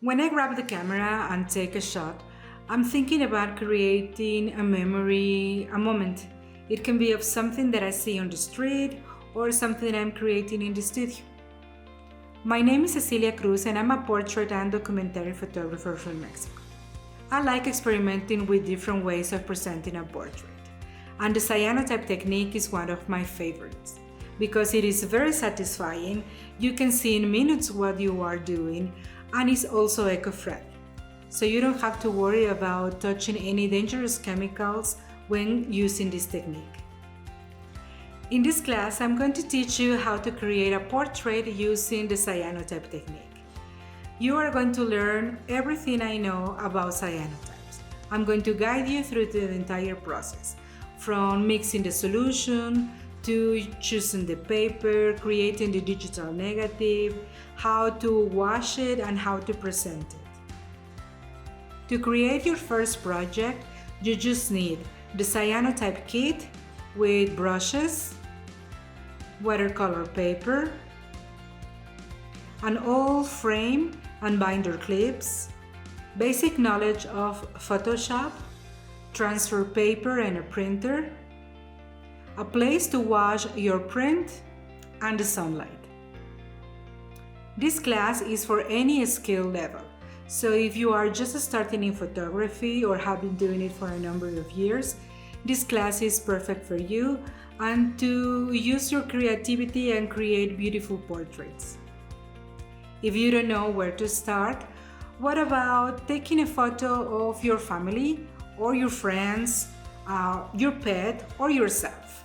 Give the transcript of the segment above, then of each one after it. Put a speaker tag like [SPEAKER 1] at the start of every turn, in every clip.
[SPEAKER 1] When I grab the camera and take a shot, I'm thinking about creating a memory, a moment. It can be of something that I see on the street or something I'm creating in the studio. My name is Cecilia Cruz and I'm a portrait and documentary photographer from Mexico. I like experimenting with different ways of presenting a portrait, and the cyanotype technique is one of my favorites because it is very satisfying. You can see in minutes what you are doing, and it's also eco-friendly. So you don't have to worry about touching any dangerous chemicals when using this technique. In this class, I'm going to teach you how to create a portrait using the cyanotype technique. You are going to learn everything I know about cyanotypes. I'm going to guide you through the entire process, from mixing the solution to choosing the paper, creating the digital negative, how to wash it, and how to present it. To create your first project, you just need the cyanotype kit with brushes, watercolor paper, an old frame and binder clips, basic knowledge of Photoshop, transfer paper and a printer, a place to wash your print, and the sunlight. This class is for any skill level. So if you are just starting in photography or have been doing it for a number of years, this class is perfect for you and to use your creativity and create beautiful portraits. If you don't know where to start, what about taking a photo of your family or your friends, your pet, or yourself?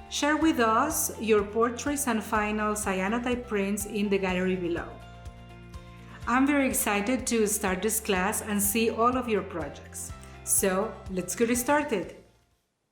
[SPEAKER 1] Share with us your portraits and final cyanotype prints in the gallery below. I'm very excited to start this class and see all of your projects. So let's get started.